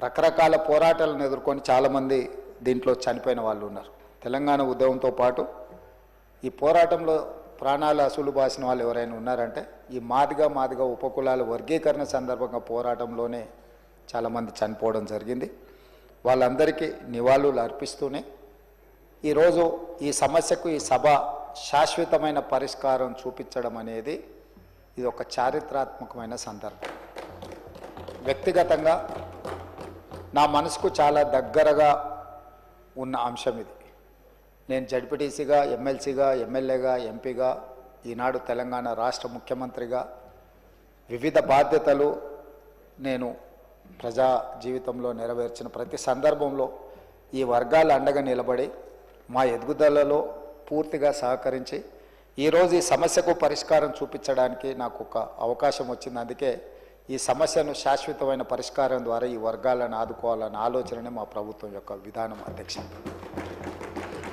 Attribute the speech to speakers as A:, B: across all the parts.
A: రకరకాల పోరాటాలను ఎదుర్కొని చాలామంది దీంట్లో చనిపోయిన వాళ్ళు ఉన్నారు. తెలంగాణ ఉద్యమంతో పాటు ఈ పోరాటంలో ప్రాణాలు అసలు బాసిన వాళ్ళు ఎవరైనా ఉన్నారంటే ఈ మాదిగా ఉపకులాల వర్గీకరణ సందర్భంగా పోరాటంలోనే చాలామంది చనిపోవడం జరిగింది. వాళ్ళందరికీ నివాళులు అర్పిస్తూనే ఈరోజు ఈ సమస్యకు ఈ సభ శాశ్వతమైన పరిష్కారం చూపించడం అనేది ఇది ఒక చారిత్రాత్మకమైన సందర్భం. వ్యక్తిగతంగా నా మనసుకు చాలా దగ్గరగా ఉన్న అంశం ఇది. నేను జడ్పీటీసీగా, ఎమ్మెల్సీగా, ఎమ్మెల్యేగా, ఎంపీగా, ఈనాడు తెలంగాణ రాష్ట్ర ముఖ్యమంత్రిగా వివిధ బాధ్యతలు నేను ప్రజా జీవితంలో నెరవేర్చిన ప్రతి సందర్భంలో ఈ వర్గాల అండగా నిలబడి మా ఎదుగుదలలో పూర్తిగా సహకరించి ఈరోజు ఈ సమస్యకు పరిష్కారం చూపించడానికి నాకు ఒక అవకాశం వచ్చింది. అందుకే ఈ సమస్యను శాశ్వతమైన పరిష్కారం ద్వారా ఈ వర్గాలను ఆదుకోవాలన్న ఆలోచననే మా ప్రభుత్వం యొక్క విధానం అధ్యక్ష.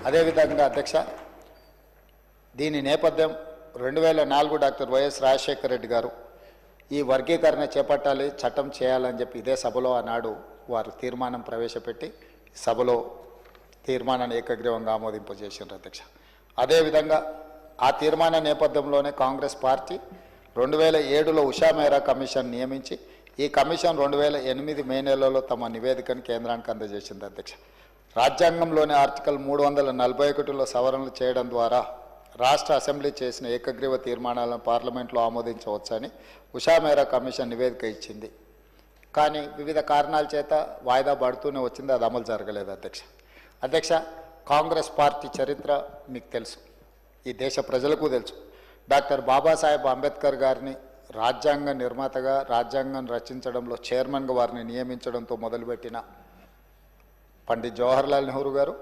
A: అదేవిధంగా అధ్యక్ష, దీని నేపథ్యం 2004 డాక్టర్ వైఎస్ రాజశేఖర రెడ్డి గారు ఈ వర్గీకరణ చేపట్టాలి, చట్టం చేయాలని చెప్పి ఇదే సభలో ఆనాడు వారు తీర్మానం ప్రవేశపెట్టి సభలో తీర్మానాన్ని ఏకగ్రీవంగా ఆమోదింపజేసారు అధ్యక్ష. అదేవిధంగా ఆ తీర్మాన నేపథ్యంలోనే కాంగ్రెస్ పార్టీ 2007లో ఉషా మెహ్రా కమిషన్ నియమించి ఈ కమిషన్ 2008 మే నెలలో తమ నివేదికను కేంద్రానికి అందజేసింది అధ్యక్ష. రాజ్యాంగంలోని ఆర్టికల్ 341లో సవరణలు చేయడం ద్వారా రాష్ట్ర అసెంబ్లీ చేసిన ఏకగ్రీవ తీర్మానాలను పార్లమెంట్లో ఆమోదించవచ్చని ఉషా మెహ్రా కమిషన్ నివేదిక ఇచ్చింది. కానీ వివిధ కారణాల చేత వాయిదా పడుతూనే వచ్చింది, అది అమలు జరగలేదు అధ్యక్ష. కాంగ్రెస్ పార్టీ చరిత్ర మీకు తెలుసు, ఈ దేశ ప్రజలకు తెలుసు. డాక్టర్ బాబాసాహెబ్ అంబేద్కర్ గారిని రాజ్యాంగ నిర్మాతగా, రాజ్యాంగం రచించడంలో చైర్మన్గా వారిని నియమించడంతో మొదలుపెట్టిన పండిత్ జవహర్లాల్ నెహ్రూ గారు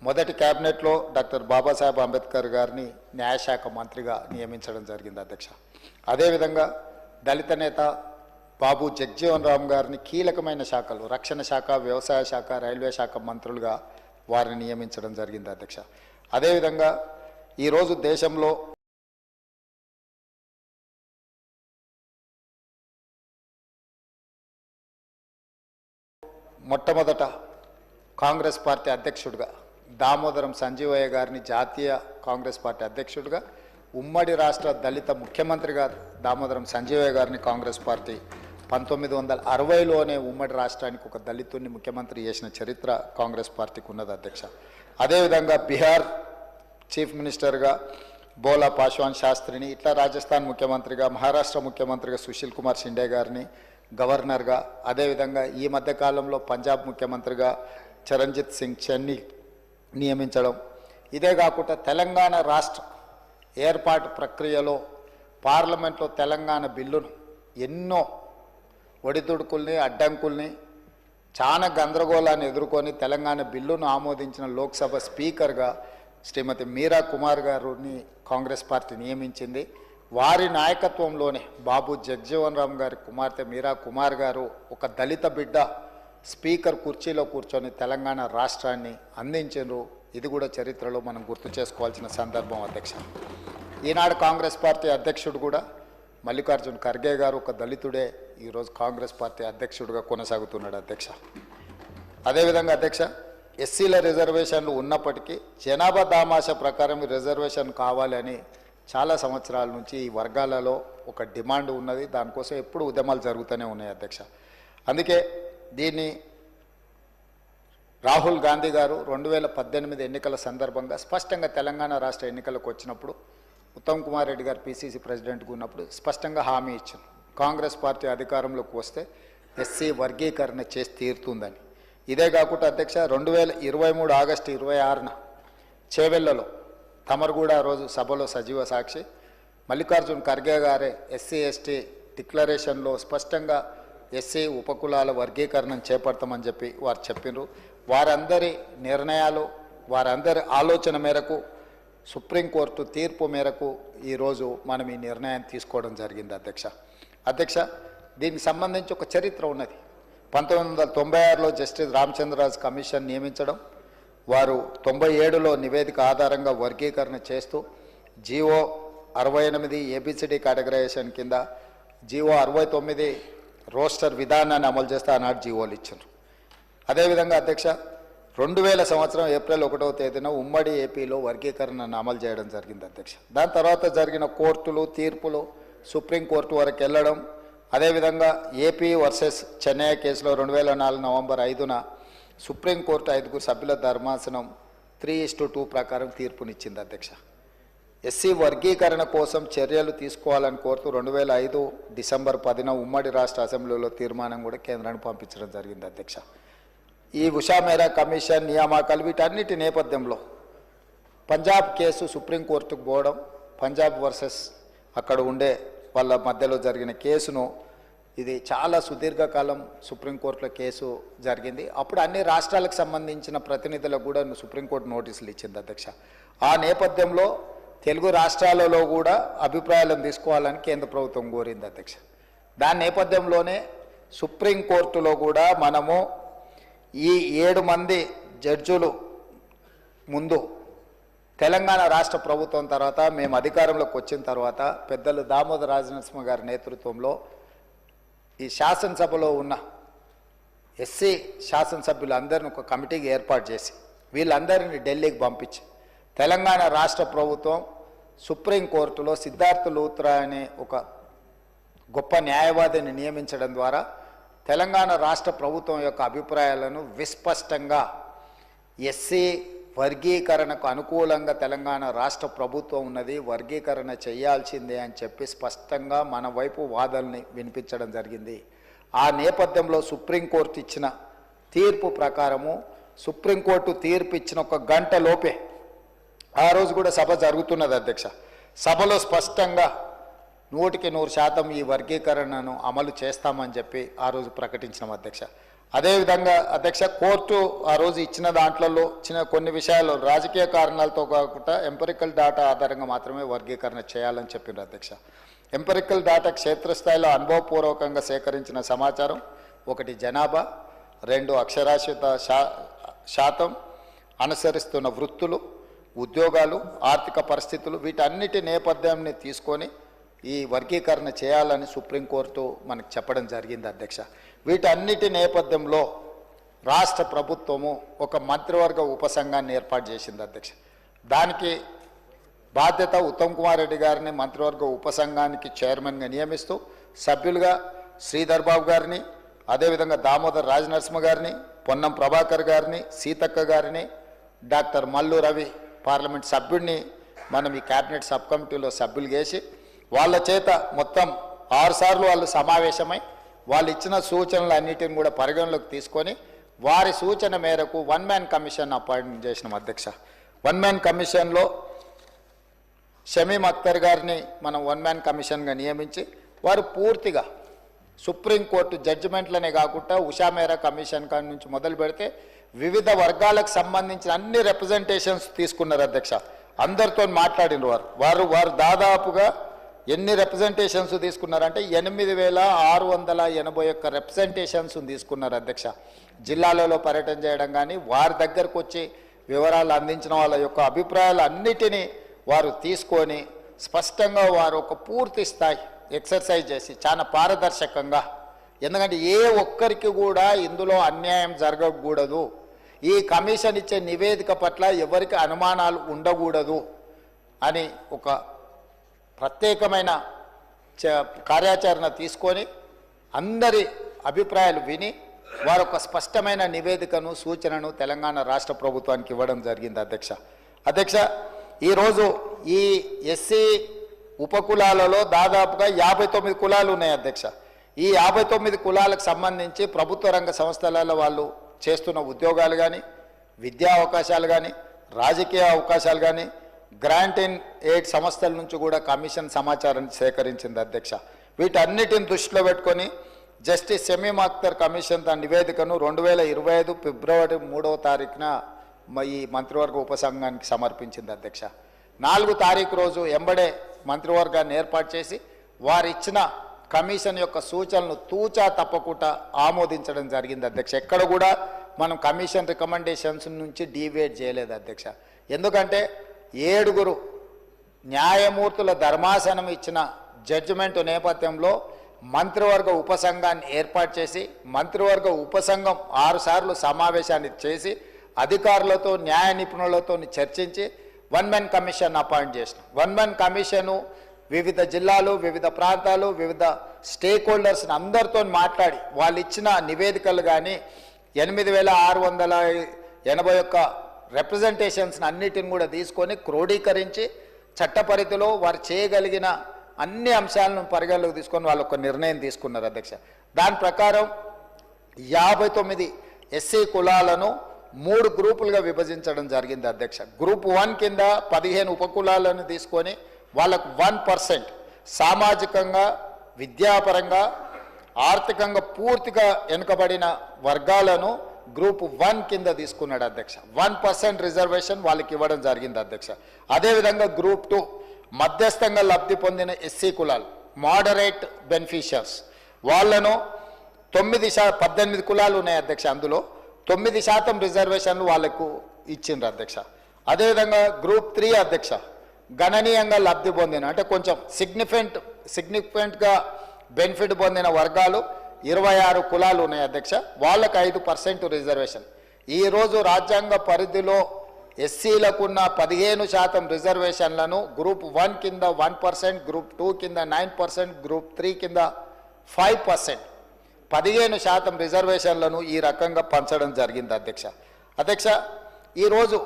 A: మొదటి క్యాబినెట్లో డాక్టర్ బాబాసాహెబ్ అంబేద్కర్ గారిని న్యాయశాఖ మంత్రిగా నియమించడం జరిగింది అధ్యక్ష. అదేవిధంగా దళిత నేత బాబు జగ్జీవన్ రామ్ గారిని కీలకమైన శాఖలు, రక్షణ శాఖ, వ్యవసాయ శాఖ, రైల్వే శాఖ మంత్రులుగా వారిని నియమించడం జరిగింది అధ్యక్ష. అదేవిధంగా ఈరోజు దేశంలో మొట్టమొదట కాంగ్రెస్ పార్టీ అధ్యక్షుడిగా దామోదరం సంజీవయ్య గారిని జాతీయ కాంగ్రెస్ పార్టీ అధ్యక్షుడిగా, ఉమ్మడి రాష్ట్ర దళిత ముఖ్యమంత్రిగా దామోదరం సంజీవయ్య గారిని కాంగ్రెస్ పార్టీ 1960లోనే ఉమ్మడి రాష్ట్రానికి ఒక దళితుడిని ముఖ్యమంత్రి చేసిన చరిత్ర కాంగ్రెస్ పార్టీకి ఉన్నది అధ్యక్ష. అదేవిధంగా బీహార్ చీఫ్ మినిస్టర్గా బోలా పాశ్వాన్ శాస్త్రిని, ఇట్లా రాజస్థాన్ ముఖ్యమంత్రిగా, మహారాష్ట్ర ముఖ్యమంత్రిగా సుశీల్ కుమార్ షిండే గారిని గవర్నర్గా, అదేవిధంగా ఈ మధ్యకాలంలో పంజాబ్ ముఖ్యమంత్రిగా చరణ్జిత్ సింగ్ చెన్ని నియమించడం. ఇదే కాకుండా తెలంగాణ రాష్ట్ర ఏర్పాటు ప్రక్రియలో పార్లమెంట్లో తెలంగాణ బిల్లును ఎన్నో ఒడిదుడుకుల్ని, అడ్డంకుల్ని, చాలా గందరగోళాన్ని ఎదుర్కొని తెలంగాణ బిల్లును ఆమోదించిన లోక్సభ స్పీకర్గా శ్రీమతి మీరా కుమార్ గారిని కాంగ్రెస్ పార్టీ నియమించింది. వారి నాయకత్వంలోనే బాబు జగ్జీవన్ రామ్ గారి కుమార్తె మీరా కుమార్ గారు ఒక దళిత బిడ్డ స్పీకర్ కుర్చీలో కూర్చొని తెలంగాణ రాష్ట్రాన్ని అందించారు. ఇది కూడా చరిత్రలో మనం గుర్తు చేసుకోవాల్సిన సందర్భం అధ్యక్ష. ఈనాడు కాంగ్రెస్ పార్టీ అధ్యక్షుడు కూడా మల్లికార్జున్ ఖర్గే గారు ఒక దళితుడే ఈరోజు కాంగ్రెస్ పార్టీ అధ్యక్షుడిగా కొనసాగుతున్నాడు అధ్యక్ష. అదేవిధంగా అధ్యక్ష, ఎస్సీల రిజర్వేషన్లు ఉన్నప్పటికీ జనాభా దామాష ప్రకారం రిజర్వేషన్ కావాలని చాలా సంవత్సరాల నుంచి ఈ వర్గాలలో ఒక డిమాండ్ ఉన్నది. దానికోసం ఎప్పుడు ఉద్యమాలు జరుగుతూనే ఉన్నాయి అధ్యక్ష. అందుకే దీన్ని రాహుల్ గాంధీ గారు 2018 ఎన్నికల సందర్భంగా స్పష్టంగా తెలంగాణ రాష్ట్ర ఎన్నికలకు వచ్చినప్పుడు ఉత్తమ్ కుమార్ రెడ్డి గారు పీసీసీ ప్రెసిడెంట్గా ఉన్నప్పుడు స్పష్టంగా హామీ ఇచ్చారు, కాంగ్రెస్ పార్టీ అధికారంలోకి వస్తే ఎస్సీ వర్గీకరణ చేసి తీరుతుందని. ఇదే కాకుండా అధ్యక్ష 2023 ఆగస్టు 26న చేవెళ్లలో తమరు కూడా ఆ రోజు సభలో సజీవ సాక్షి, మల్లికార్జున్ ఖర్గే గారే ఎస్సీ ఎస్టీ డిక్లరేషన్లో స్పష్టంగా ఎస్సీ ఉపకులాల వర్గీకరణ చేపడతామని చెప్పి వారు చెప్పినారు. వారందరి నిర్ణయాలు, వారందరి ఆలోచన మేరకు సుప్రీంకోర్టు తీర్పు మేరకు ఈరోజు మనం ఈ నిర్ణయం తీసుకోవడం జరిగింది అధ్యక్ష. దీనికి సంబంధించి ఒక చరిత్ర ఉన్నది. 1996లో జస్టిస్ రామచంద్రరాజు కమిషన్ నియమించడం, వారు 97లో నివేదిక ఆధారంగా వర్గీకరణ చేస్తూ జీవో 68 ఏబిసిడి కేటగరైజేషన్ కింద జీవో 69 రోస్టర్ విధానాన్ని అమలు చేస్తే ఆనాడు జీవోలు ఇచ్చారు. అదేవిధంగా అధ్యక్ష 2000 సంవత్సరం ఏప్రిల్ 1వ తేదీన ఉమ్మడి ఏపీలో వర్గీకరణను అమలు చేయడం జరిగింది అధ్యక్ష. దాని తర్వాత జరిగిన కోర్టులు తీర్పులు సుప్రీంకోర్టు వరకు వెళ్ళడం, అదేవిధంగా ఏపీ వర్సెస్ చెన్నై కేసులో 2004 నవంబర్ 5న సుప్రీంకోర్టు 5 సభ్యుల ధర్మాసనం 3:2 ప్రకారం తీర్పునిచ్చింది అధ్యక్ష. ఎస్సీ వర్గీకరణ కోసం చర్యలు తీసుకోవాలని కోరుతూ 2005 డిసెంబర్ 10న ఉమ్మడి రాష్ట్ర అసెంబ్లీలో తీర్మానం కూడా కేంద్రానికి పంపించడం జరిగింది అధ్యక్ష. ఈ ఉషా మేరా కమిషన్ నియామకాలు వీటన్నిటి నేపథ్యంలో పంజాబ్ కేసు సుప్రీంకోర్టుకు పోవడం, పంజాబ్ వర్సెస్ అక్కడ ఉండే వాళ్ళ మధ్యలో జరిగిన కేసును, ఇది చాలా సుదీర్ఘకాలం సుప్రీంకోర్టులో కేసు జరిగింది. అప్పుడు అన్ని రాష్ట్రాలకు సంబంధించిన ప్రతినిధులకు కూడా సుప్రీంకోర్టు నోటీసులు ఇచ్చింది అధ్యక్ష. ఆ నేపథ్యంలో తెలుగు రాష్ట్రాలలో కూడా అభిప్రాయాలను తీసుకోవాలని కేంద్ర ప్రభుత్వం కోరింది అధ్యక్ష. దాని నేపథ్యంలోనే సుప్రీంకోర్టులో కూడా మనము ఈ 7 మంది జడ్జులు ముందు తెలంగాణ రాష్ట్ర ప్రభుత్వం తర్వాత మేము అధికారంలోకి వచ్చిన తర్వాత పెద్దలు దామోదర రాజనరసింహ గారి నేతృత్వంలో ఈ శాసనసభలో ఉన్న ఎస్సీ శాసనసభ్యులందరినీ ఒక కమిటీకి ఏర్పాటు చేసి వీళ్ళందరినీ ఢిల్లీకి పంపించి తెలంగాణ రాష్ట్ర ప్రభుత్వం సుప్రీంకోర్టులో సిద్ధార్థ లూత్రా అనే ఒక గొప్ప న్యాయవాదిని నియమించడం ద్వారా తెలంగాణ రాష్ట్ర ప్రభుత్వం యొక్క అభిప్రాయాలను విస్పష్టంగా ఎస్సీ వర్గీకరణకు అనుకూలంగా తెలంగాణ రాష్ట్ర ప్రభుత్వం ఉన్నది, వర్గీకరణ చేయాల్సిందే అని చెప్పి స్పష్టంగా మన వైపు వాదనని వినిపించడం జరిగింది. ఆ నేపథ్యంలో సుప్రీంకోర్టు ఇచ్చిన తీర్పు ప్రకారము సుప్రీంకోర్టు తీర్పు ఇచ్చిన 1 గంట లోపే ఆ రోజు కూడా సభ జరుగుతున్నది అధ్యక్ష. సభలో స్పష్టంగా 100% ఈ వర్గీకరణను అమలు చేస్తామని చెప్పి ఆ రోజు ప్రకటించినాం అధ్యక్ష. అదేవిధంగా అధ్యక్ష కోర్టు ఆ రోజు ఇచ్చిన దాంట్లో కొన్ని విషయాలు రాజకీయ కారణాలతో కాకుండా ఎంపెరికల్ డాటా ఆధారంగా మాత్రమే వర్గీకరణ చేయాలని చెప్పిండ్రు అధ్యక్ష. ఎంపెరికల్ డాటా క్షేత్రస్థాయిలో అనుభవపూర్వకంగా సేకరించిన సమాచారం 1 జనాభా, 2 అక్షరాస్యత శాతం, అనుసరిస్తున్న వృత్తులు, ఉద్యోగాలు, ఆర్థిక పరిస్థితులు వీటన్నిటి నేపథ్యాన్ని తీసుకొని ఈ వర్గీకరణ చేయాలని సుప్రీంకోర్టు మనకు చెప్పడం జరిగింది అధ్యక్ష. వీటన్నిటి నేపథ్యంలో రాష్ట్ర ప్రభుత్వము ఒక మంత్రివర్గ ఉపసంఘాన్ని ఏర్పాటు చేసింది అధ్యక్ష. దానికి బాధ్యత ఉత్తమ్ కుమార్ రెడ్డి గారిని మంత్రివర్గ ఉపసంఘానికి చైర్మన్గా నియమిస్తూ సభ్యులుగా శ్రీధర్ బాబు గారిని, అదేవిధంగా దామోదర్ రాజనరసింహ గారిని, పొన్నం ప్రభాకర్ గారిని, సీతక్క గారిని, డాక్టర్ మల్లు రవి పార్లమెంట్ సభ్యుడిని మనం ఈ క్యాబినెట్ సబ్ కమిటీలో సభ్యులు చేసి వాళ్ళ చేత మొత్తం 6 సార్లు వాళ్ళు సమావేశమై వాళ్ళు ఇచ్చిన సూచనలు అన్నిటిని కూడా పరిగణలోకి తీసుకొని వారి సూచన మేరకు 1 మ్యాన్ కమిషన్ అపాయింట్ చేసినాం అధ్యక్ష. 1 మ్యాన్ కమిషన్లో షమీమ్ అఖ్తర్ గారిని మనం 1 మ్యాన్ కమిషన్గా నియమించి వారు పూర్తిగా సుప్రీంకోర్టు జడ్జిమెంట్లనే కాకుండా ఉషా మేరా కమిషన్ కాడి నుంచి మొదలు పెడితే వివిధ వర్గాలకు సంబంధించిన అన్ని రిప్రజెంటేషన్స్ తీసుకున్నారు అధ్యక్ష. అందరితో మాట్లాడిన వారు దాదాపుగా ఎన్ని రిప్రజెంటేషన్స్ తీసుకున్నారంటే 8,681 రిప్రజెంటేషన్స్ తీసుకున్నారు అధ్యక్ష. జిల్లాలలో పర్యటన చేయడం కానీ వారి దగ్గరకు వచ్చి వివరాలు అందించిన వాళ్ళ యొక్క అభిప్రాయాలు అన్నిటినీ వారు తీసుకొని స్పష్టంగా వారు ఒక పూర్తి స్థాయి ఎక్సర్సైజ్ చేసి చాలా పారదర్శకంగా, ఎందుకంటే ఏ ఒక్కరికి కూడా ఇందులో అన్యాయం జరగకూడదు, ఈ కమిషన్ ఇచ్చే నివేదిక పట్ల ఎవరికి అనుమానాలు ఉండకూడదు అని ఒక ప్రత్యేకమైన కార్యాచరణ తీసుకొని అందరి అభిప్రాయాలు విని వారు ఒక స్పష్టమైన నివేదికను సూచనను తెలంగాణ రాష్ట్ర ప్రభుత్వానికి ఇవ్వడం జరిగింది అధ్యక్ష. ఈరోజు ఈ ఎస్సీ ఉపకులాలలో దాదాపుగా 59 కులాలు ఉన్నాయి అధ్యక్ష. ఈ 59 కులాలకు సంబంధించి ప్రభుత్వ రంగ సంస్థలలో వాళ్ళు చేస్తున్న ఉద్యోగాలు కానీ, విద్యా అవకాశాలు కానీ, రాజకీయ అవకాశాలు కానీ, గ్రాంట్ ఇన్ ఎయిడ్ సంస్థల నుంచి కూడా కమిషన్ సమాచారాన్ని సేకరించింది అధ్యక్ష. వీటన్నిటిని దృష్టిలో పెట్టుకొని జస్టిస్ షమీమ్ అఖ్తర్ కమిషన్ తన నివేదికను 2025 ఫిబ్రవరి 3వ తారీఖున ఈ మంత్రివర్గ ఉపసంఘానికి సమర్పించింది అధ్యక్ష. 4 తారీఖు రోజు ఎంబడే మంత్రివర్గాన్ని ఏర్పాటు చేసి వారు ఇచ్చిన కమిషన్ యొక్క సూచనలు తూచా తప్పకుండా ఆమోదించడం జరిగింది అధ్యక్ష. ఎక్కడ కూడా మనం కమిషన్ రికమెండేషన్స్ నుంచి డీవియేట్ చేయలేదు అధ్యక్ష. ఎందుకంటే 7 న్యాయమూర్తుల ధర్మాసనం ఇచ్చిన జడ్జిమెంట్ నేపథ్యంలో మంత్రివర్గ ఉపసంఘాన్ని ఏర్పాటు చేసి మంత్రివర్గ ఉపసంఘం 6 సార్లు సమావేశాన్ని చేసి అధికారులతో న్యాయ నిపుణులతో చర్చించి వన్ మ్యాన్ కమిషన్ అపాయింట్ చేసినాం. వన్ మ్యాన్ కమిషను వివిధ జిల్లాలు, వివిధ ప్రాంతాలు, వివిధ స్టేక్ హోల్డర్స్ని అందరితో మాట్లాడి వాళ్ళు ఇచ్చిన నివేదికలు కానీ 8681 రిప్రజెంటేషన్స్ని అన్నిటిని కూడా తీసుకొని క్రోడీకరించి చట్టపరిధిలో వారు చేయగలిగిన అన్ని అంశాలను పరిగణలోకి తీసుకొని వాళ్ళు ఒక నిర్ణయం తీసుకున్నారు అధ్యక్ష. దాని ప్రకారం 59 ఎస్సీ కులాలను 3 గ్రూపులుగా విభజించడం జరిగింది అధ్యక్ష. గ్రూప్ 1 కింద 15 ఉపకులాలను తీసుకొని వాళ్ళకు 1% సామాజికంగా, విద్యాపరంగా, ఆర్థికంగా పూర్తిగా వెనుకబడిన వర్గాలను గ్రూప్ 1 కింద తీసుకున్నాడు అధ్యక్ష. 1% రిజర్వేషన్ వాళ్ళకి ఇవ్వడం జరిగింది అధ్యక్ష. అదేవిధంగా గ్రూప్ 2 మధ్యస్థంగా లబ్ధి పొందిన ఎస్సీ కులాలు, మోడరేట్ బెనిఫిషియర్స్, వాళ్ళను 18 కులాలు ఉన్నాయి అధ్యక్ష. అందులో 9% రిజర్వేషన్లు వాళ్ళకు ఇచ్చిండ్రు అధ్యక్ష. అదేవిధంగా గ్రూప్ 3 అధ్యక్ష గణనీయంగా లబ్ధి పొందిన అంటే కొంచెం సిగ్నిఫికెంట్గా బెనిఫిట్ పొందిన వర్గాలు 26 కులాలు ఉన్నాయి అధ్యక్ష. వాళ్ళకు 5% రిజర్వేషన్. ఈరోజు రాజ్యాంగ పరిధిలో ఎస్సీలకున్న 15% రిజర్వేషన్లను గ్రూప్ 1 కింద 1%, గ్రూప్ 2 కింద 9%, గ్రూప్ 3 కింద 5%, 15% రిజర్వేషన్లను ఈ రకంగా పంచడం జరిగింది అధ్యక్ష. అధ్యక్ష, ఈరోజు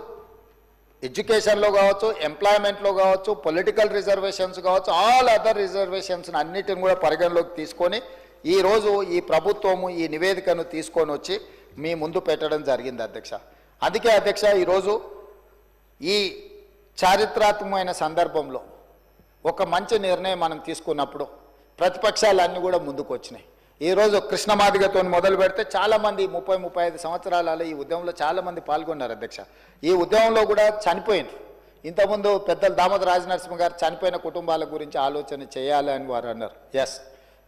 A: ఎడ్యుకేషన్లో కావచ్చు, ఎంప్లాయ్మెంట్లో కావచ్చు, పొలిటికల్ రిజర్వేషన్స్ కావచ్చు, ఆల్ అదర్ రిజర్వేషన్స్ అన్నిటిని కూడా పరిగణలోకి తీసుకొని ఈరోజు ఈ ప్రభుత్వము ఈ నివేదికను తీసుకొని వచ్చి మీ ముందు పెట్టడం జరిగింది అధ్యక్ష. అందుకే అధ్యక్ష ఈరోజు ఈ చారిత్రాత్మకమైన సందర్భంలో ఒక మంచి నిర్ణయం మనం తీసుకున్నప్పుడు ప్రతిపక్షాలన్నీ కూడా ముందుకు వచ్చినాయి. ఈరోజు కృష్ణమాదిగతో మొదలు పెడితే చాలామంది 30-35 సంవత్సరాలలో ఈ ఉద్యమంలో చాలామంది పాల్గొన్నారు అధ్యక్ష. ఈ ఉద్యమంలో కూడా చనిపోయినారు. ఇంతకుముందు పెద్దలు దామోదర రాజనరసింహ గారు చనిపోయిన కుటుంబాల గురించి ఆలోచన చేయాలి అని వారు అన్నారు. ఎస్,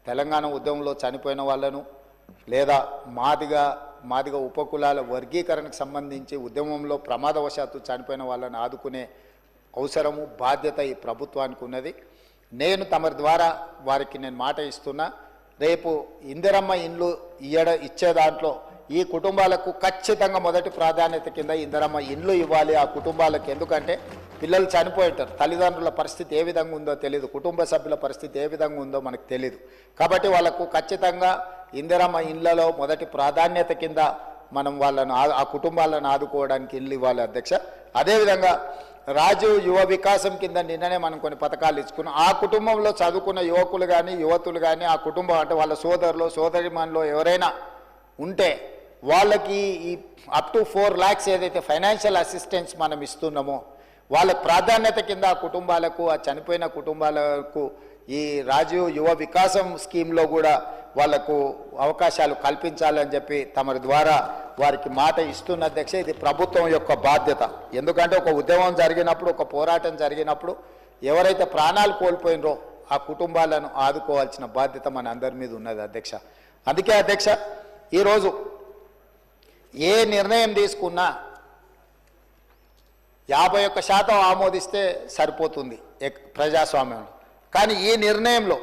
A: తెలంగాణ ఉద్యమంలో చనిపోయిన వాళ్ళను లేదా మాదిగ ఉపకులాల వర్గీకరణకు సంబంధించి ఉద్యమంలో ప్రమాదవశాత్తు చనిపోయిన వాళ్ళని ఆదుకునే అవసరము, బాధ్యత ఈ ప్రభుత్వానికి ఉన్నది. నేను తమరి ద్వారా వారికి నేను మాట ఇస్తున్నా, రేపు ఇందిరమ్మ ఇండ్లు ఇచ్చే దాంట్లో ఈ కుటుంబాలకు ఖచ్చితంగా మొదటి ప్రాధాన్యత కింద ఇందిరమ్మ ఇండ్లు ఇవ్వాలి ఆ కుటుంబాలకు. ఎందుకంటే పిల్లలు చనిపోయింటారు, తల్లిదండ్రుల పరిస్థితి ఏ విధంగా ఉందో తెలియదు, కుటుంబ సభ్యుల పరిస్థితి ఏ విధంగా ఉందో మనకు తెలియదు. కాబట్టి వాళ్ళకు ఖచ్చితంగా ఇందిరమ్మ ఇండ్లలో మొదటి ప్రాధాన్యత కింద మనం వాళ్ళను ఆ కుటుంబాలను ఆదుకోవడానికి ఇల్లు ఇవ్వాలి అధ్యక్ష. అదేవిధంగా రాజీవ్ యువ వికాసం కింద నిన్ననే మనం కొన్ని పథకాలు ఇచ్చుకున్నాం. ఆ కుటుంబంలో చదువుకున్న యువకులు కానీ యువతులు కానీ ఆ కుటుంబం అంటే వాళ్ళ సోదరులు సోదరిమణులు ఎవరైనా ఉంటే వాళ్ళకి ఈ అప్ టు 4 lakhs ఏదైతే ఫైనాన్షియల్ అసిస్టెన్స్ మనం ఇస్తున్నామో వాళ్ళకి ప్రాధాన్యత కింద ఆ కుటుంబాలకు, ఆ చనిపోయిన కుటుంబాలకు ఈ రాజీవ్ యువ వికాసం స్కీమ్లో కూడా వాళ్లకు అవకాశాలు కల్పించాలని చెప్పి తమరి ద్వారా వారికి మాట ఇస్తున్న అధ్యక్ష. ఇది ప్రభుత్వం యొక్క బాధ్యత. ఎందుకంటే ఒక ఉద్యమం జరిగినప్పుడు, ఒక పోరాటం జరిగినప్పుడు ఎవరైతే ప్రాణాలు కోల్పోయినరో ఆ కుటుంబాలను ఆదుకోవాల్సిన బాధ్యత మన అందరి మీద ఉన్నది అధ్యక్ష. అందుకే అధ్యక్ష ఈరోజు ఏ నిర్ణయం తీసుకున్నా 51% ఆమోదిస్తే సరిపోతుంది ప్రజాస్వామ్యంలో. కానీ ఈ నిర్ణయంలో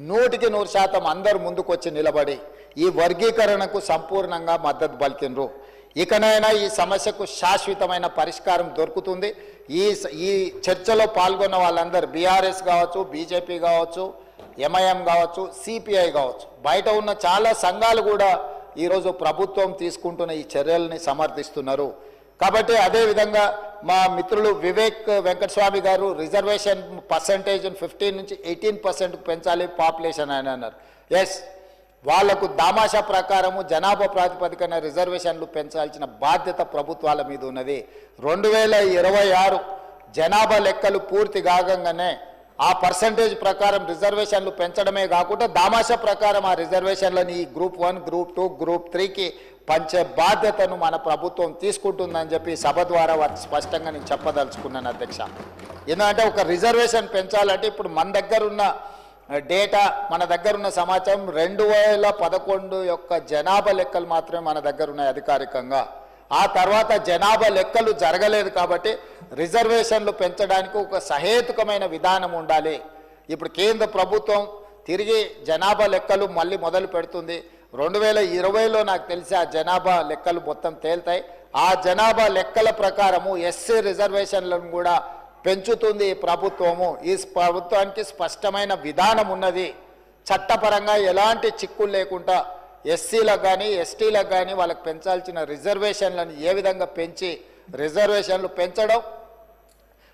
A: 100% అందరూ ముందుకొచ్చి నిలబడి ఈ వర్గీకరణకు సంపూర్ణంగా మద్దతు పలికినరు. ఇకనైనా ఈ సమస్యకు శాశ్వతమైన పరిష్కారం దొరుకుతుంది. ఈ చర్చలో పాల్గొన్న వాళ్ళందరూ బీఆర్ఎస్ కావచ్చు, బీజేపీ కావచ్చు, ఎంఐఎం కావచ్చు, సిపిఐ కావచ్చు, బయట ఉన్న చాలా సంఘాలు కూడా ఈరోజు ప్రభుత్వం తీసుకుంటున్న ఈ చర్యల్ని సమర్థిస్తున్నారు. కాబట్టి అదేవిధంగా మా మిత్రులు వివేక్ వెంకటస్వామి గారు రిజర్వేషన్ పర్సంటేజ్ 15 నుంచి 18% పెంచాలి పాపులేషన్ అని అన్నారు. ఎస్, వాళ్లకు దామాషా ప్రకారము జనాభా ప్రాతిపదికన రిజర్వేషన్లు పెంచాల్సిన బాధ్యత ప్రభుత్వాల మీద ఉన్నది. 2026 జనాభా లెక్కలు పూర్తి కాగానే ఆ పర్సంటేజ్ ప్రకారం రిజర్వేషన్లు పెంచడమే కాకుండా దామాషా ప్రకారం ఆ రిజర్వేషన్లని ఈ గ్రూప్ 1, గ్రూప్ 2, గ్రూప్ 3కి పంచే బాధ్యతను మన ప్రభుత్వం తీసుకుంటుందని చెప్పి సభ ద్వారా వారికి స్పష్టంగా నేను చెప్పదలుచుకున్నాను అధ్యక్ష. ఎందుకంటే ఒక రిజర్వేషన్ పెంచాలంటే ఇప్పుడు మన దగ్గర ఉన్న డేటా, మన దగ్గర ఉన్న సమాచారం 2011 యొక్క జనాభా లెక్కలు మాత్రమే మన దగ్గర ఉన్నాయి అధికారికంగా. ఆ తర్వాత జనాభా లెక్కలు జరగలేదు. కాబట్టి రిజర్వేషన్లు పెంచడానికి ఒక సహేతుకమైన విధానం ఉండాలి. ఇప్పుడు కేంద్ర ప్రభుత్వం తిరిగి జనాభా లెక్కలు మళ్ళీ మొదలు పెడుతుంది. 2020లో నాకు తెలిసి ఆ జనాభా లెక్కలు మొత్తం తేల్తాయి. ఆ జనాభా లెక్కల ప్రకారము ఎస్సీ రిజర్వేషన్లను కూడా పెంచుతుంది ఈ ప్రభుత్వము. ఈ ప్రభుత్వానికి స్పష్టమైన విధానం ఉన్నది. చట్టపరంగా ఎలాంటి చిక్కులు లేకుండా ఎస్సీలకు కానీ ఎస్టీలకు కానీ వాళ్ళకి పెంచాల్సిన రిజర్వేషన్లను ఏ విధంగా పెంచి రిజర్వేషన్లు పెంచడం,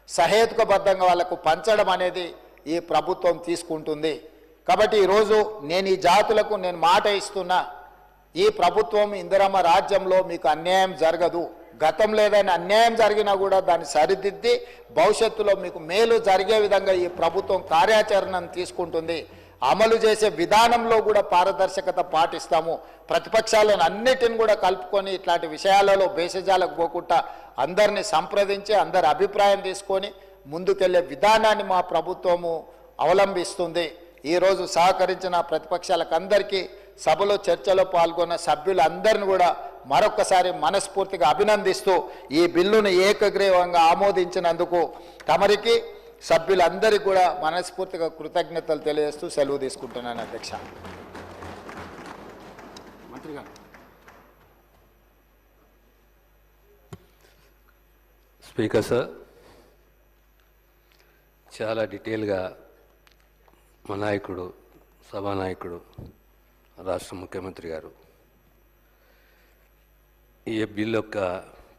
A: సహేతుకబద్ధంగా వాళ్లకు పంచడం అనేది ఈ ప్రభుత్వం తీసుకుంటుంది. కాబట్టి ఈరోజు నేను ఈ జాతులకు నేను మాట ఇస్తున్నా, ఈ ప్రభుత్వం ఇందిరమ్మ రాజ్యంలో మీకు అన్యాయం జరగదు. గతంలో ఏదైనా అన్యాయం జరిగినా కూడా దాన్ని సరిదిద్ది భవిష్యత్తులో మీకు మేలు జరిగే విధంగా ఈ ప్రభుత్వం కార్యాచరణను తీసుకుంటుంది. అమలు చేసే విధానంలో కూడా పారదర్శకత పాటిస్తాము. ప్రతిపక్షాలను అన్నిటిని కూడా కలుపుకొని ఇట్లాంటి విషయాలలో భేషజాలకు పోకుండా అందరినీ సంప్రదించి అందరి అభిప్రాయం తీసుకొని ముందుకెళ్లే విధానాన్ని మా ప్రభుత్వము అవలంబిస్తుంది. ఈరోజు సహకరించిన ప్రతిపక్షాలకు అందరికీ, సభలో చర్చలో పాల్గొన్న సభ్యులందరిని కూడా మరొకసారి మనస్ఫూర్తిగా అభినందిస్తూ ఈ బిల్లును ఏకగ్రీవంగా ఆమోదించినందుకు తమరికి సభ్యులందరికీ కూడా మనస్ఫూర్తిగా కృతజ్ఞతలు తెలియజేస్తూ సెలవు తీసుకుంటున్నాను అధ్యక్ష.
B: మంత్రి గారు.
C: స్పీకర్ సార్, చాలా డీటెయిల్గా మా నాయకుడు, సభానాయకుడు, రాష్ట్ర ముఖ్యమంత్రి గారు ఈ బిల్లు యొక్క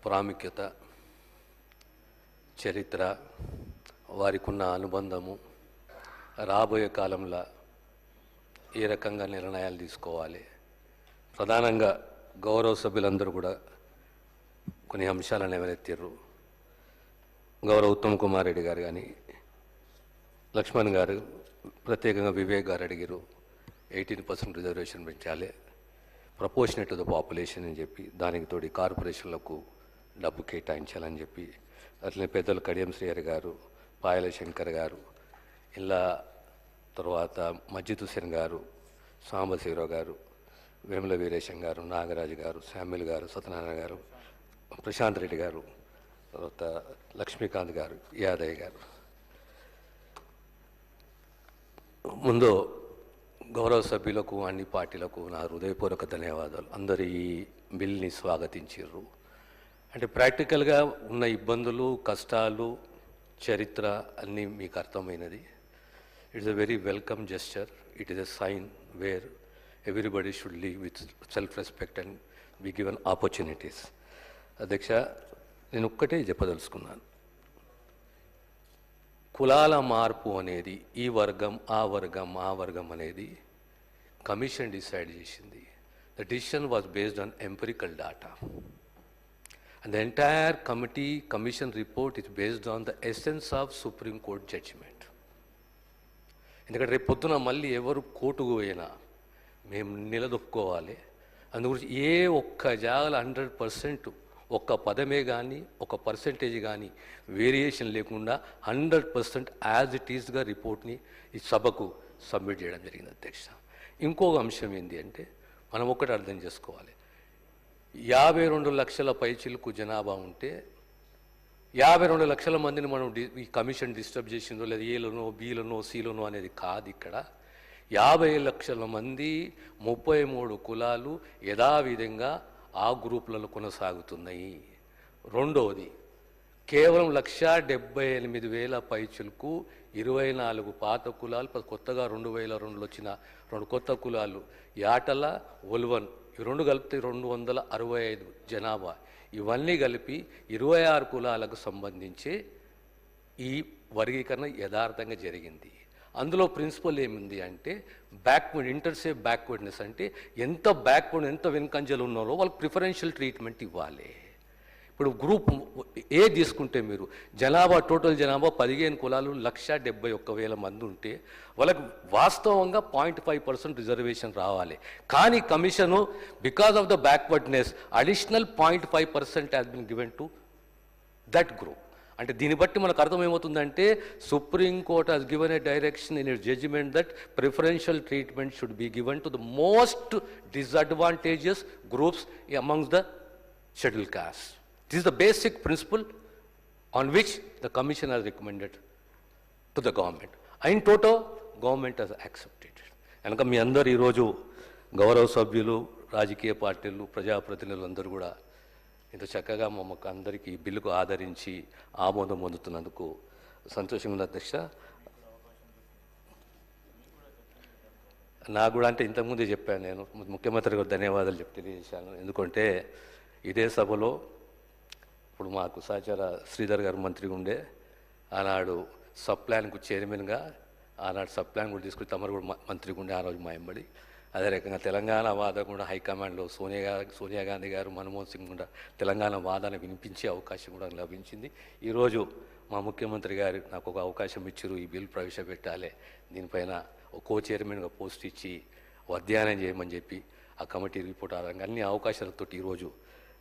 C: ప్రాముఖ్యత, చరిత్ర, వారికి ఉన్న అనుబంధము, రాబోయే కాలంలో ఏ రకంగా నిర్ణయాలు తీసుకోవాలి, ప్రధానంగా గౌరవ సభ్యులందరూ కూడా కొన్ని అంశాలను ఎవరెత్తారు. గౌరవ ఉత్తమ్ కుమార్ రెడ్డి గారు కానీ, లక్ష్మణ్ గారు, ప్రత్యేకంగా వివేక్ గారు అడిగారు 18% రిజర్వేషన్ పెంచాలి, ప్రపోర్షనేట్ టు ద పాపులేషన్ అని చెప్పి, దానికి తోడి కార్పొరేషన్లకు డబ్బు కేటాయించాలని చెప్పి, అట్లనే పెద్దలు కడియం శ్రీహరి గారు, పాయల శంకర్ గారు, ఇలా తర్వాత మస్జిద్ హుసేన్ గారు, సాంబశివరావు గారు, వేముల వీరేశం గారు, నాగరాజు గారు, శామ్యుల్ గారు, సత్యనారాయణ గారు, ప్రశాంత్ రెడ్డి గారు, తర్వాత లక్ష్మీకాంత్ గారు, యాదయ్య గారు. ముందు గౌరవ సభ్యులకు, అన్ని పార్టీలకు నా హృదయపూర్వక ధన్యవాదాలు. అందరూ ఈ బిల్ని స్వాగతించారు. అంటే ప్రాక్టికల్గా ఉన్న ఇబ్బందులు, కష్టాలు, చరిత్ర అన్నీ మీకు అర్థమైనది. It's a very welcome gesture. It is a sign where everybody should live with self respect and be given opportunities. అధ్యక్ష, నేను ఒక్కటే చెప్పదలుచుకున్నాను. కులాల మార్పు అనేది, ఈ వర్గం ఆ వర్గం ఆ వర్గం అనేది కమిషన్ డిసైడ్ చేసింది. The decision was based on empirical data and the entire commission report is based on the essence of supreme court judgement. ఎందుకంటే రేపు పొద్దున మళ్ళీ ఎవరు కోర్టుకు పోయినా మేము నిలదొక్కుకోవాలి. అందుగురించి ఏ ఒక్క జాగాల 100% ఒక్క పదమే కానీ ఒక పర్సెంటేజ్ కానీ వేరియేషన్ లేకుండా 100% యాజ్ ఇట్ ఈస్గా రిపోర్ట్ని ఈ సభకు సబ్మిట్ చేయడం జరిగింది అధ్యక్ష. ఇంకొక అంశం ఏంటి అంటే, మనం ఒక్కటి అర్థం చేసుకోవాలి. 52 లక్షల పైచిలకు జనాభా ఉంటే 52 లక్షల మందిని మనం ఈ కమిషన్ డిస్టర్బ్ చేసిందో లేదా ఏలోనో బీలోనో సీలోనో అనేది కాదు. ఇక్కడ 50 లక్షల మంది 33 కులాలు యథావిధంగా ఆ గ్రూపులలో కొనసాగుతున్నాయి. రెండవది, కేవలం 1,78,000 పైచులకు 24 పాత కులాలు, కొత్తగా 2002లో వచ్చిన 2 కొత్త కులాలు, యాటల, ఒల్వన్, ఈ 2 కలిపితే 265 జనాభా. ఇవన్నీ కలిపి 26 కులాలకు సంబంధించి ఈ వర్గీకరణ యథార్థంగా జరిగింది. అందులో ప్రిన్సిపల్ ఏముంది అంటే, బ్యాక్వర్డ్ ఇంటర్సేఫ్ బ్యాక్వర్డ్నెస్ అంటే ఎంత బ్యాక్వర్డ్, ఎంత వెనుకంజలు ఉన్నారో వాళ్ళకి ప్రిఫరెన్షియల్ ట్రీట్మెంట్ ఇవ్వాలి. ఇప్పుడు గ్రూప్ ఏ తీసుకుంటే మీరు జనాభా, టోటల్ జనాభా 15 కులాలు 1,71,000 మంది ఉంటే వాళ్ళకి వాస్తవంగా 0.5% రిజర్వేషన్ రావాలి. కానీ commission because of the backwardness additional 0.5% has been given to that group. అంటే దీన్ని బట్టి మనకు అర్థమేమవుతుందంటే, Supreme Court has given a direction in its judgement that preferential treatment should be given to the most disadvantages groups amongst the schedule caste. This is the basic principle on which the commission has recommended to the government. In toto, government has accepted. కనుక మీ అందరు ఈరోజు గౌరవ సభ్యులు, రాజకీయ పార్టీలు, ప్రజాప్రతినిధులు అందరూ కూడా ఇంత చక్కగా మమ్మకు అందరికీ ఈ బిల్లుకు ఆదరించి ఆమోదం పొందుతున్నందుకు సంతోషంగా ఉంది అధ్యక్ష. నాకు కూడా అంటే ఇంతకుముందే చెప్పాను, నేను ముఖ్యమంత్రి గారు ధన్యవాదాలు తెలియజేశాను. ఎందుకంటే ఇదే సభలో ఇప్పుడు మాకు సహచార శ్రీధర్ గారు మంత్రిగా ఉండే, ఆనాడు సబ్ ప్లాన్కు చైర్మన్గా ఆనాడు సబ్ ప్లాన్ కూడా తీసుకుని తమరు కూడా మంత్రిగా ఉండే ఆ రోజు మా ఎంబడి. అదే రకంగా తెలంగాణ వాదన కూడా హైకమాండ్లో సోనియా గాంధీ గారు, మన్మోహన్ సింగ్ కూడా తెలంగాణ వాదన వినిపించే అవకాశం కూడా లభించింది. ఈరోజు మా ముఖ్యమంత్రి గారు నాకు ఒక అవకాశం ఇచ్చారు, ఈ బిల్ ప్రవేశపెట్టాలి, దీనిపైన ఒక కో చైర్మన్గా పోస్ట్ ఇచ్చి అధ్యయనం చేయమని చెప్పి ఆ కమిటీ రిపోర్ట్ ఆధారంగా అన్ని అవకాశాలతో ఈరోజు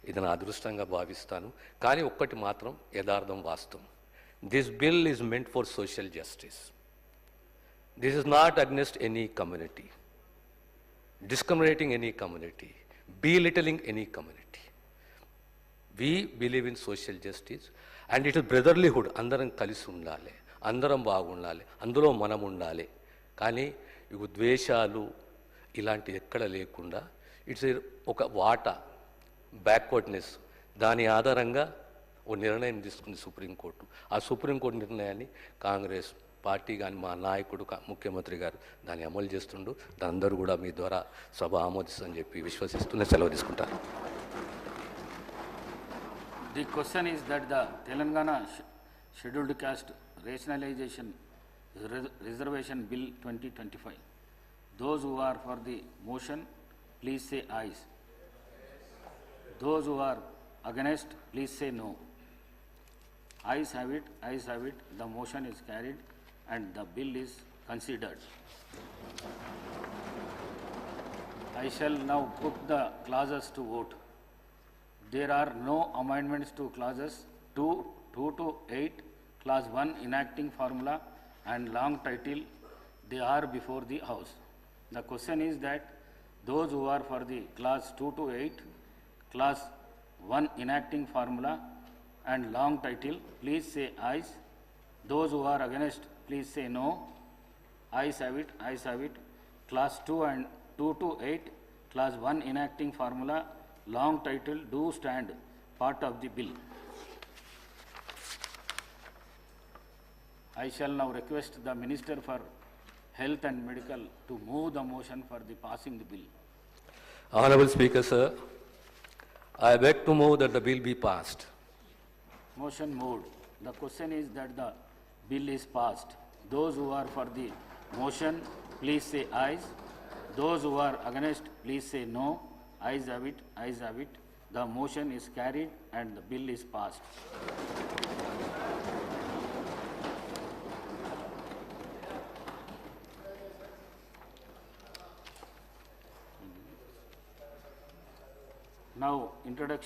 C: ఇది నా అదృష్టంగా భావిస్తాను. కానీ ఒక్కటి మాత్రం యథార్థం, వాస్తవం. This bill is meant for social justice. This is not against any community, discriminating any community, belittling any community. We believe in social justice and it is brotherlyhood. అందరం కలిసి ఉండాలి, అందరం బాగుండాలి, అందులో మనం ఉండాలి. కానీ ఈ ద్వేషాలు ఇలాంటి ఎక్కడ లేకుండా ఇట్స్ ఒక వాటా బ్యాక్వర్డ్నెస్, దాని ఆధారంగా ఓ నిర్ణయం తీసుకుంది సుప్రీంకోర్టు. ఆ సుప్రీంకోర్టు నిర్ణయాన్ని కాంగ్రెస్ పార్టీ కానీ మా నాయకుడు ముఖ్యమంత్రి గారు దాన్ని అమలు చేస్తుండు. దాని అందరూ కూడా మీ ద్వారా సభ ఆమోదిస్తుందని చెప్పి విశ్వసిస్తూనే సెలవు తీసుకుంటారు.
B: The question is that the Telangana Scheduled Caste Rationalization Reservation Bill 2025. Those who are for the motion, please say ayes. Those who are against, please say no. Ayes have it, ayes have it. The motion is carried and the bill is considered. I shall now put the clauses to vote. There are no amendments to clauses 2 to 8, clause 1 enacting formula and long title. They are before the House. The question is that those who are for the clause 2 to 8, clause 1 enacting formula and long title, please say ayes. Those who are against, please say no. Ayes have it, ayes have it. Class 2 and 2 to 8, class 1 enacting formula, long title do stand part of the bill. I shall now request the Minister for Health and Medical to move the motion for the passing the bill.
C: Honorable Speaker, sir, I beg to move that the bill be passed.
B: Motion moved. The question is that the bill is passed. Those who are for the motion, please say ayes. Those who are against, please say no. Ayes have it, ayes have it. The motion is carried and the bill is passed. Now, introduction.